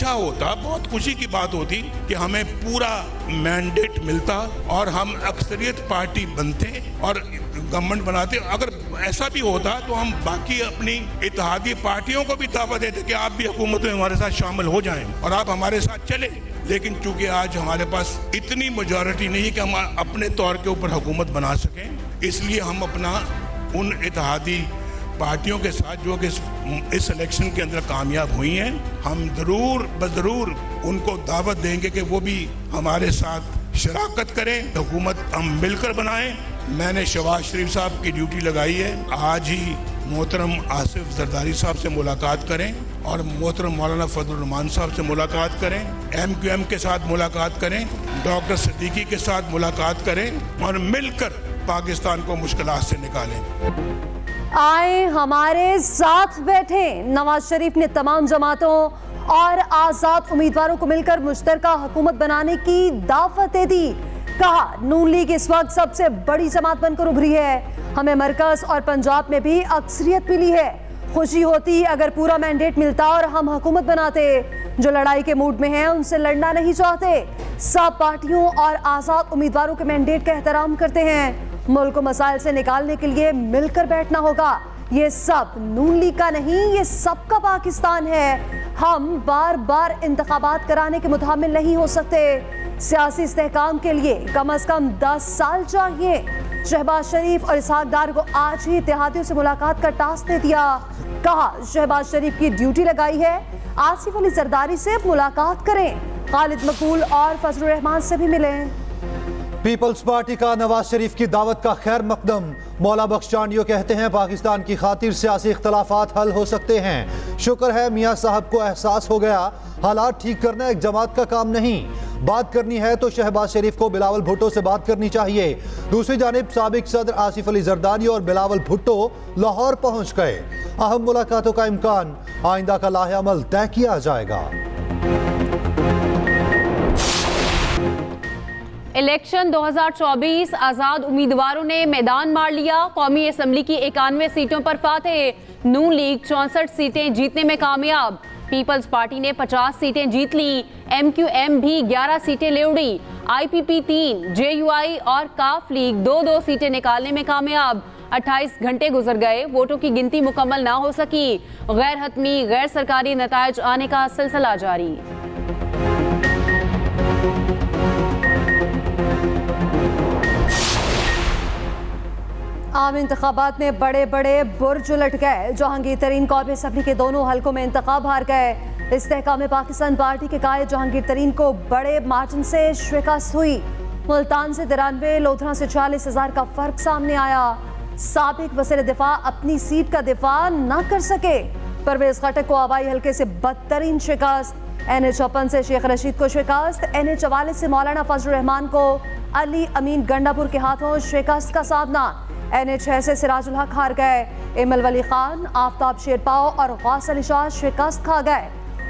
अच्छा होता, बहुत खुशी की बात होती कि हमें पूरा मैंडेट मिलता और हम अक्सरियत पार्टी बनते और गवर्नमेंट बनाते। अगर ऐसा भी होता तो हम बाकी अपनी इत्तेहादी पार्टियों को भी दावत देते कि आप भी हुकूमत में हमारे साथ शामिल हो जाएं और आप हमारे साथ चले। लेकिन चूंकि आज हमारे पास इतनी मेजॉरिटी नहीं है कि हम अपने तौर के ऊपर हुकूमत बना सकें, इसलिए हम अपना उन इत्तेहादी पार्टियों के साथ जो कि इस इलेक्शन के अंदर कामयाब हुई हैं, हम ज़रूर उनको दावत देंगे कि वो भी हमारे साथ शराकत करें, हुकूमत हम मिलकर बनाएं। मैंने शहबाज शरीफ साहब की ड्यूटी लगाई है, आज ही मोहतरम आसिफ जरदारी साहब से मुलाकात करें और मोहतरम मौलाना फजलुर रहमान साहब से मुलाकात करें, MQM के साथ मुलाकात करें, डॉक्टर सिद्दीकी के साथ मुलाकात करें और मिलकर पाकिस्तान को मुश्किलात से निकालें। आए हमारे साथ बैठे। नवाज शरीफ ने तमाम जमातों और आजाद उम्मीदवारों को मिलकर मुश्तरका हुकूमत बनाने की दावत दे दी। कहा नून लीग इस वक्त सबसे बड़ी जमात बनकर उभरी है, हमें मरकज और पंजाब में भी अक्सरियत मिली है। खुशी होती अगर पूरा मैंडेट मिलता और हम हुकूमत बनाते। जो लड़ाई के मूड में हैं उनसे लड़ना नहीं चाहते। सब पार्टियों और आजाद उम्मीदवारों के मैंडेट का एहतराम करते हैं। मुल्क को मसाइल से निकालने के लिए मिलकर बैठना होगा। ये सब नून लीग का नहीं, ये सबका पाकिस्तान है। हम बार बार इंतखाबात कराने के मुतामिल नहीं हो सकते। सियासी इस्तेहकाम के लिए कम से कम 10 साल चाहिए। शहबाज शरीफ और इसहाक डार को आज ही इत्तेहादियों से मुलाकात का टास्क दे दिया। कहा शहबाज शरीफ की ड्यूटी लगाई है, आसिफ अली जरदारी से मुलाकात करें, खालिद मकबूल और फजलुर रहमान से भी मिलें। पीपल्स पार्टी का नवाज शरीफ की दावत का खैर मकदम। मौला बख्श चांडियो कहते हैं पाकिस्तान की खातिर सियासी इख्तलाफात हल हो सकते हैं। शुक्र है मियाँ साहब को एहसास हो गया, हालात ठीक करना एक जमात का काम नहीं। बात करनी है तो शहबाज शरीफ को बिलावल भुट्टो से बात करनी चाहिए। दूसरी जानिब साबिक सदर आसिफ अली जरदारी और बिलावल भुट्टो लाहौर पहुंच गए। अहम मुलाकातों का इम्कान, आइंदा का लाहेअमल तय किया जाएगा। इलेक्शन 2024 आजाद उम्मीदवारों ने मैदान मार लिया। कौमी असम्बली की 91 सीटों पर फातेह। नून लीग 64 सीटें जीतने में कामयाब। पीपल्स पार्टी ने 50 सीटें जीत ली। MQM भी 11 सीटें ले उड़ी। IPP 3, JUI और काफ लीग 2-2 सीटें निकालने में कामयाब। 28 घंटे गुजर गए, वोटों की गिनती मुकम्मल ना हो सकी। गैर हतमी गैर सरकारी नतायज आने का सिलसिला जारी। आम इंतखाबात में बड़े बड़े बुर्ज उलट गए। जहांगीर तरीन कौमी असम्बली के दोनों हलकों में इंतखाब हार गए। इस्तेहकाम पाकिस्तान पार्टी के कायद जहांगीर तरीन को बड़े मार्जिन से शिकस्त हुई। मुल्तान से 93, लोधरा से 40,000 का फर्क सामने आया। साबिक वज़ीर दिफा अपनी सीट का दिफा न कर सके। परवेज खटक को आवाई हल्के से बदतरीन शिकस्त। NH-54 से शेख रशीद को शिकस्त। NH-44 से मौलाना फजलुर रहमान को अली अमीन गंडापुर के हाथों शिकस्त का सामना। NH-6 से सिराजुल हक हार गए। इमल वली खान, आफ्ताब शेरपाओ और गौस अली शाह शिकस्त खा गए।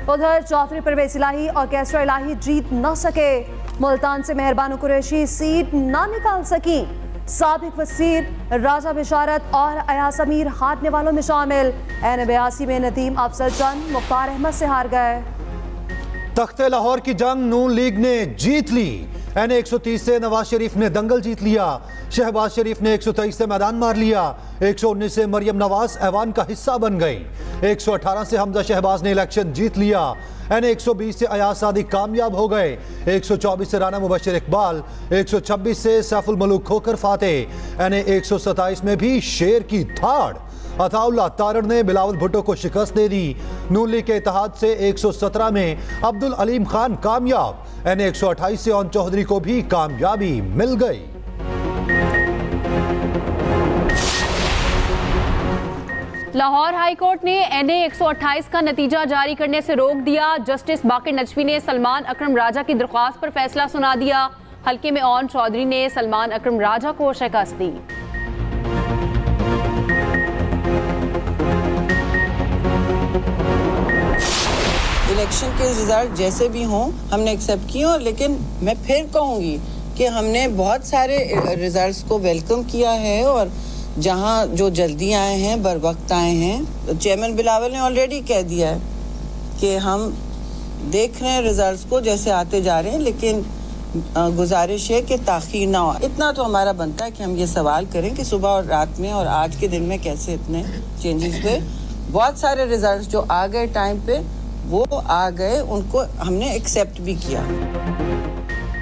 उधर चौधरी परवेज इलाही और कैसरा इलाही जीत न सके। मुल्तान से मेहरबानो कुरैशी सीट न निकाल सकी। साबिक वज़ीर राजा बिशारत और अयास अमीर हारने वालों में शामिल। N82 में नदीम अफजल चंद मुख्तार अहमद से हार गए। तख्ते लाहौर की जंग नून लीग ने जीत ली। N130 से नवाज शरीफ ने दंगल जीत लिया। शहबाज शरीफ ने 123 से मैदान मार लिया। 119 से मरियम नवाज ऐवान का हिस्सा बन गई। 118 से हमजा शहबाज ने इलेक्शन जीत लिया। N120 से अयाज सादिक कामयाब हो गए। 124 से राना मुबशर इकबाल, 126 से सैफुल मलूक खोकर फातेह। N127 में भी शेर की धाड़। अताउल्लाह तारड़ ने बिलावल भुट्टो को शिकस्त दे दी। नून लीग के इत्तेहाद से 117 में अब्दुल अलीम खान कामयाब। N128 से ओन चौधरी को भी कामयाबी मिल गई। लाहौर हाई कोर्ट ने NA-128 का नतीजा जारी करने से रोक दिया। जस्टिस बाकिर नजफी ने सलमान अकरम राजा की दरख्वास्त पर फैसला सुना दिया। हल्के में ओन चौधरी ने सलमान अकरम राजा को शिकस्त दी। इलेक्शन के रिजल्ट जैसे भी हों हमने एक्सेप्ट किए, लेकिन मैं फिर कहूँगी कि हमने बहुत सारे रिजल्ट्स को वेलकम किया है और जहाँ जो जल्दी आए हैं बर वक्त आए हैं। तो चेयरमैन बिलावल ने ऑलरेडी कह दिया है कि हम देख रहे हैं रिजल्ट्स को जैसे आते जा रहे हैं, लेकिन गुजारिश है कि ताख़ीर ना हो। इतना तो हमारा बनता है कि हम ये सवाल करें कि सुबह और रात में और आज के दिन में कैसे इतने चेंजेस हुए। बहुत सारे रिजल्ट्स जो आ गए टाइम पे वो आ गए, उनको हमने एक्सेप्ट भी किया।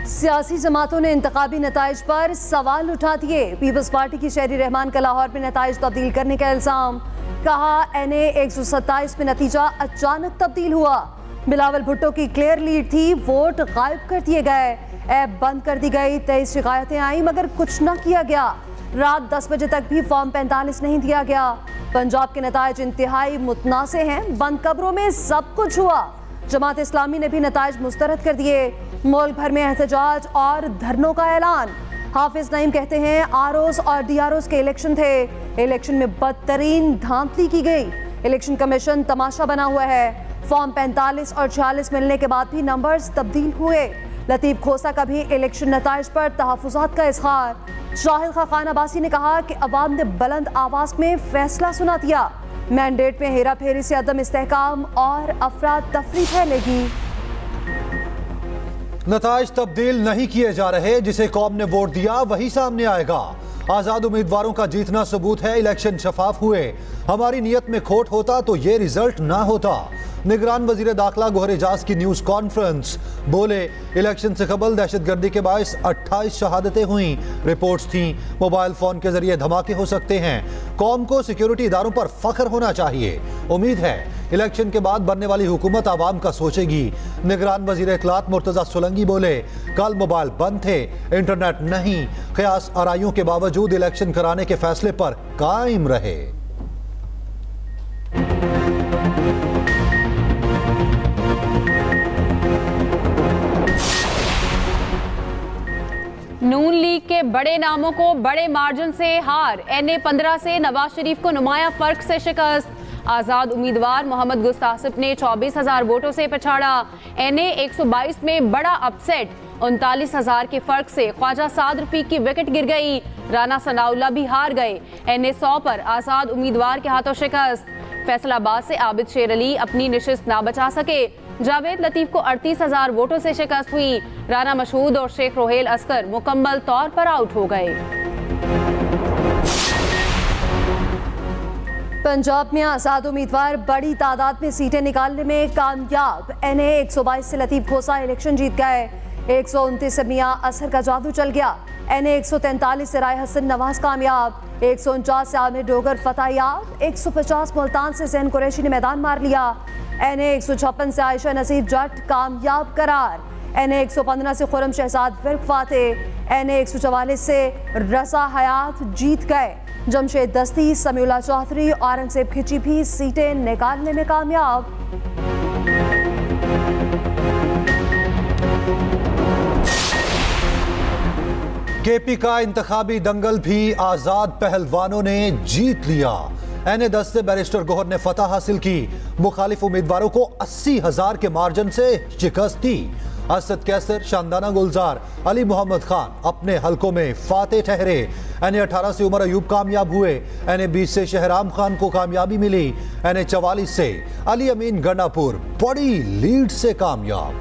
सियासी जमातों ने इंतखाबी नताइज पर सवाल उठा दिए। पीपल्स पार्टी की शहरी रहमान का लाहौर में नताइज तब्दील करने का इल्जाम। कहा NA 127 में नतीजा अचानक तब्दील हुआ। बिलावल भुट्टो की क्लियर लीड थी, वोट गायब कर दिए गए, ऐप बंद कर दी गई। 23 शिकायतें आई मगर कुछ न किया गया। रात 10 बजे तक भी फॉर्म 45 नहीं दिया गया। पंजाब के नताइज इंतहाई मुतनासे हैं, बंद कब्रों में सब कुछ हुआ। जमात इस्लामी ने भी नताइज मुस्तरद कर दिए। मुल्क भर में एहतजाज और धरनों का ऐलान। हाफिज नईम कहते हैं ROs और DROs के इलेक्शन थे, इलेक्शन में बदतरीन धांधली की गई। इलेक्शन कमीशन तमाशा बना हुआ है। फॉर्म 45 और 46 मिलने के बाद भी नंबर्स तब्दील हुए। लतीफ खोसा का भी इलेक्शन नताइज पर तहफ़्फ़ुज़ात का इज़हार। शाहिद खान अब्बासी ने कहा कि अवाम ने बुलंद आवाज़ में फैसला सुना दिया। मैंडेट में हेरा फेरी से अदम इस्तेहकाम और अफरा तफरी फैलेगी। नताइज तब्दील नहीं किए जा रहे, जिसे कौम ने वोट दिया वही सामने आएगा। आजाद उम्मीदवारों का जीतना सबूत है, इलेक्शन शफाफ हुए। हमारी नीयत में खोट होता तो ये रिजल्ट ना होता। निगरान वजीर दाखिला गोहर एजाज की न्यूज कॉन्फ्रेंस, बोले इलेक्शन से कबल दहशतगर्दी के बायस 28 शहादतें हुई, रिपोर्ट्स थी। मोबाइल फोन के जरिए धमाके हो सकते हैं। कौम को सिक्योरिटी इदारों पर फख्र होना चाहिए। उम्मीद है इलेक्शन के बाद बनने वाली हुकूमत आवाम का सोचेगी। निगरान वजीर इत्तलात मुर्तजा सोलंकी बोले कल मोबाइल बंद थे, इंटरनेट नहीं, क़यास आराइयों के बावजूद इलेक्शन कराने के फैसले पर कायम रहे। नून लीग के बड़े नामों को बड़े मार्जिन से हार। NA 15 से नवाज शरीफ को नुमाया फर्क से शिकस्त। आजाद उम्मीदवार मोहम्मद गुस्तासिफ ने 24,000 वोटों से पछाड़ा। NA 122 में बड़ा अपसेट, 39,000 के फर्क से ख्वाजा साद रफीक की विकेट गिर गई। राना सनाउल्लाह भी हार गए। NA 100 पर आजाद उम्मीदवार के हाथों शिकस्त। फैसलाबाद से आबिद शेर अली अपनी निशिस्त ना बचा सके। जावेद लतीफ को 38,000 वोटों से शिकस्त हुई। राना मशहूद और शेख रोहेल अस्कर मुकम्मल तौर पर आउट हो गए। पंजाब में आजाद उम्मीदवार बड़ी तादाद में सीटें निकालने में कामयाब। NA 122 से लतीफ खोसा इलेक्शन जीत गए। 129 से मियां असर का जादू चल गया। NA 143 से राय हसन नवाज कामयाब। 149 से आमिर डोगर फतेहयाब। 150 मुल्तान से ज़ैन कुरैशी ने मैदान मार लिया। NA 156 से आयशा नसीब जट कामयाब करार। NA 115 से खुरम शहजाद फिर फातेह। NA 144 से रजा हयात जीत गए। जमशेद दस्ती, समीउल्लाह चौधरी, औरंगजेब खिची भी सीटें निकालने में कामयाब। KP का इंतखाबी दंगल भी आजाद पहलवानों ने जीत लिया। NA 10 से बैरिस्टर गौहर ने फतह हासिल की। मुखालिफ उम्मीदवारों को 80,000 के मार्जिन से शिकस्त दी। असद कैसर, शानदाना गुलजार, अली मोहम्मद खान अपने हलकों में फातेह ठहरे। NA 18 से उमर अयूब कामयाब हुए। NA 20 से शहराम खान को कामयाबी मिली। NA 44 से अली अमीन गंडापुर बड़ी लीड से कामयाब।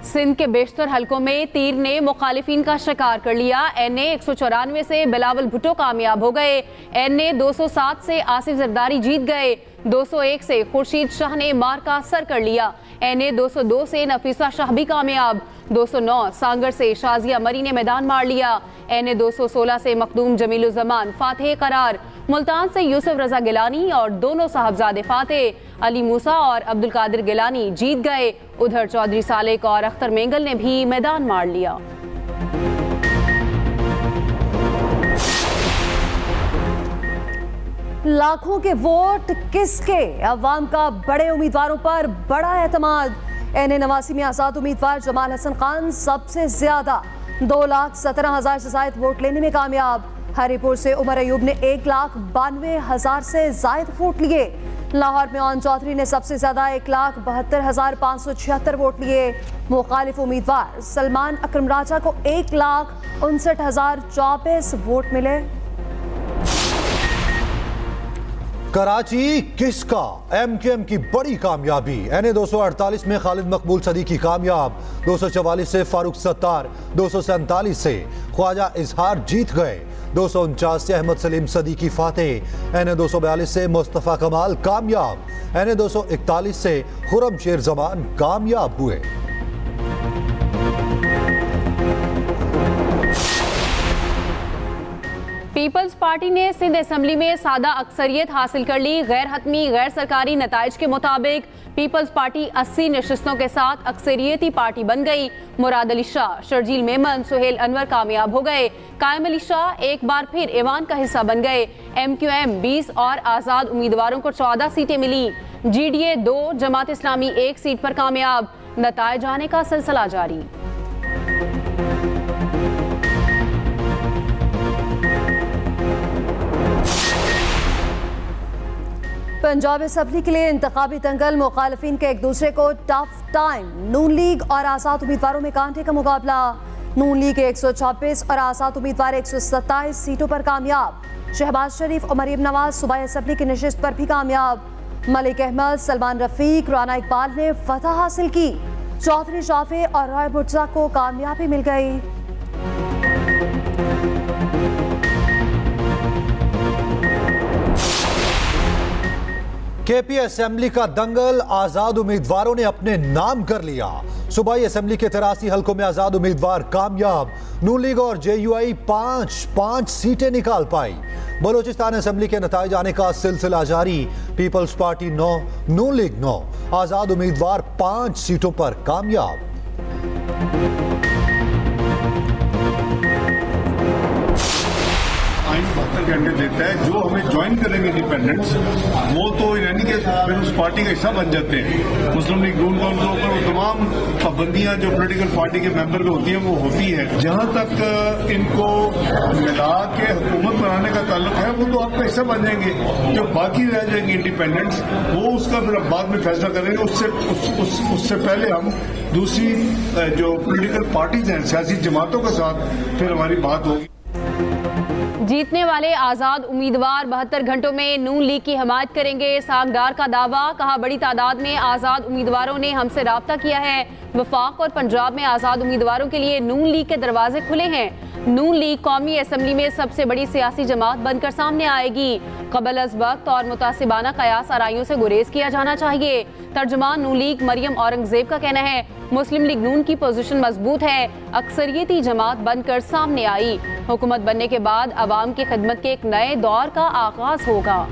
सिंध के बेशतर हलकों में तीर ने मुखालिफिन का शिकार कर लिया। NA 194 से बिलावल भुट्टो कामयाब हो गए। NA 207 से आसिफ जरदारी जीत गए। 201 से खुर्शीद शाह ने मार्का सर कर लिया। NA 202 से नफीसा शाह भी कामयाब। 209 सांगर से शाजिया मरी ने मैदान मार लिया। NA 216 से मखदूम जमीलुज़्ज़मान फातेह करार। मुल्तान से यूसुफ रजा गिलानी और दोनों साहबजादे फातेह। अली मूसा और अब्दुल कादिर गिलानी जीत गए। उधर चौधरी सालेक और अख्तर मेंगल ने भी मैदान मार लिया। लाखों के वोट किसके? अवाम का बड़े उम्मीदवारों पर बड़ा एतमाद। NA 89 में आजाद उम्मीदवार जमाल हसन खान सबसे ज्यादा 2,17,000 से जायद वोट लेने में कामयाब। हरिपुर से उमर अयूब ने 1,92,000 से जायद वोट लिए। लाहौर में ओन चौधरी ने सबसे ज्यादा 1,72,576 वोट लिए। मुखालिफ उम्मीदवार सलमान अकरम राजा को 1,59,024 वोट मिले। कराची किसका? MQM की बड़ी कामयाबी। NA 248 में खालिद मकबूल सदीकी कामयाब। 244 से फारूक सत्तार, 247 से ख्वाजा इजहार जीत गए। 249 से अहमद सलीम सदीकी फातेह। NA 242 से मुस्तफ़ा कमाल कामयाब। NA 241 से खुरम शेर जमान कामयाब हुए। पीपल्स पार्टी ने सिंध असेंबली में सादा अक्सरियत हासिल कर ली। गैर हतमी गैर सरकारी नताइज के मुताबिक पीपल्स पार्टी 80 नशिस्तों के साथ अक्सरियती पार्टी बन गई। मुराद अली शाह, शर्जील मेमन, सुहेल अनवर कामयाब हो गए। कायम अली शाह एक बार फिर ऐवान का हिस्सा बन गए। MQM 20 और आज़ाद उम्मीदवारों को 14 सीटें मिली। GDA 2, जमात इस्लामी 1 सीट पर कामयाब। नताइज आने का सिलसिला जारी। पंजाब असेंबली के लिए इंतखाबी दंगल, मुखालिफिन के एक दूसरे को टफ टाइम। नून लीग और आज़ाद उम्मीदवारों में कांटे का मुकाबला। नून लीग 126 और आज़ाद उम्मीदवार 127 सीटों पर कामयाब। शहबाज शरीफ और मरीम नवाज सूबाई असेंबली की नशिस्त पर भी कामयाब। मलिक अहमद, सलमान रफीक, राना इकबाल ने फतह हासिल की। चौधरी शाफे और राय मुर्तजा को कामयाबी मिल गई। KP असेंबली का दंगल, आजाद उम्मीदवारों ने अपने नाम कर लिया। सूबाई असेंबली के 83 हल्कों में आजाद उम्मीदवार कामयाब। नून लीग और JUI 5 सीटें निकाल पाई। बलोचिस्तान असेंबली के नताइज आने का सिलसिला जारी। पीपल्स पार्टी 9, नून लीग 9, आजाद उम्मीदवार 5 सीटों पर कामयाब। आइन 72 घंटे देता है। जो हमें ज्वाइन करेंगे इंडिपेंडेंट्स, वो तो यानी कि फिर उस पार्टी का हिस्सा बन जाते हैं। मुस्लिम लीग नून के ऊपर वो तमाम पाबंदियां जो पोलिटिकल पार्टी के मेंबर पे होती हैं वो होती है। जहां तक इनको मिला के हुकूमत बनाने का ताल्लुक है, वो तो आपका हिस्सा बन जाएंगे। जो बाकी रह जाएंगे इंडिपेंडेंट्स, वो उसका फिर बाद में फैसला करेंगे। उससे पहले हम दूसरी जो पोलिटिकल पार्टीज हैं, सियासी जमातों के साथ फिर हमारी बात होगी। जीतने वाले आज़ाद उम्मीदवार 72 घंटों में नून लीग की हिमायत करेंगे। सागदार का दावा, कहा बड़ी तादाद में आज़ाद उम्मीदवारों ने हमसे राब्ता किया है। वफाक और पंजाब में आज़ाद उम्मीदवारों के लिए नून लीग के दरवाजे खुले हैं। नून लीग कौमी असेंबली में सबसे बड़ी सियासी जमात बनकर सामने आएगी। कबल अज वक्त और मुतासिबाना कयास आराइयों से गुरेज किया जाना चाहिए। तर्जुमान नून लीग मरियम औरंगजेब का कहना है, मुस्लिम लीग नून की पोजीशन मजबूत है, अक्सरियती जमात बनकर सामने आई। हुकूमत बनने के बाद अवाम की खिदमत के एक नए दौर का आगाज होगा।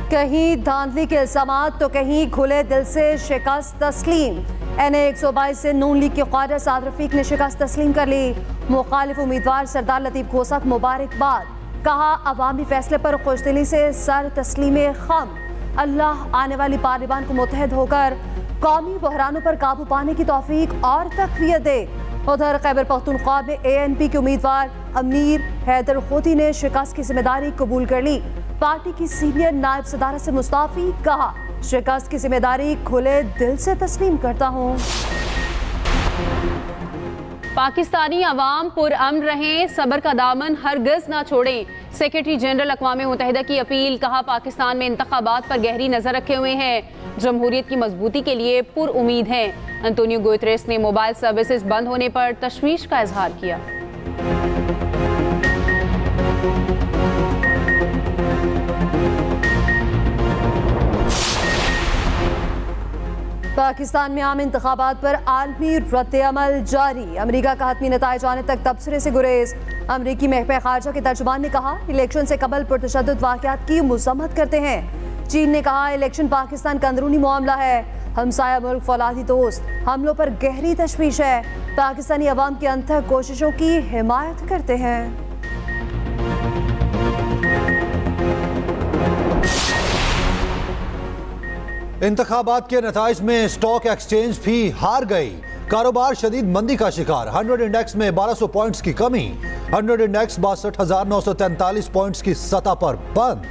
कहीं धांधली के इल्जामात तो कहीं खुले दिल से शिकस्त तस्लीम। NA 122 से नून लीग के ख्वाजा साद रफीक ने शिकस्त तस्लीम कर ली। मुखालिफ उम्मीदवार सरदार लतीफ खोसा को मुबारकबाद, कहा अवामी फैसले पर खुशदिली से सर तस्लीम खम। अल्लाह आने वाली पार्लिमान को मुत्तहद होकर कौमी बहरानों पर काबू पाने की तौफीक और तक़वियत दे। उधर खैबर पख्तूनख्वा में ANP के उम्मीदवार अमीर हैदर खोती ने शिकस्त की जिम्मेदारी कबूल कर ली। पार्टी की सीनियर नायब सदारत से मुस्ताफी, कहा शिकस्त की जिम्मेदारी खुले दिल से तस्लीम करता हूँ। पाकिस्तानी अवाम पुरअमन रहें, सब्र का दामन हरगिज ना छोड़ें। सेक्रेटरी जनरल अक़वाम मुत्तहिदा की अपील, कहा पाकिस्तान में इंतखाबात पर गहरी नजर रखे हुए हैं, जमहूरियत की मजबूती के लिए पुरउम्मीद हैं। अंतोनियो गुतेरेस ने मोबाइल सर्विसेज बंद होने पर तशवीश का इजहार किया। पाकिस्तान में आम इंतखाबात पर आलमी रद्द-ए-अमल जारी। अमरीका का हतमी नताइज आने तक तबसरे से गुरेज। अमरीकी महकमा खारजा के तर्जुमान ने कहा इलेक्शन से कबल पुरतशद्दुद वाक़यात की मुज़म्मत करते हैं। चीन ने कहा इलेक्शन पाकिस्तान का अंदरूनी मामला है, हमसाया मुल्क फौलादी दोस्त, हमलों पर गहरी तशवीश है, पाकिस्तानी अवाम की अनथक कोशिशों की हिमायत करते हैं। इंतखाबात के नताइज में स्टॉक एक्सचेंज भी हार गई। कारोबार शदीद मंदी का शिकार। 100 इंडेक्स में 1200 पॉइंट्स की कमी। 100 इंडेक्स 62,943 पॉइंट्स की सतह पर बंद।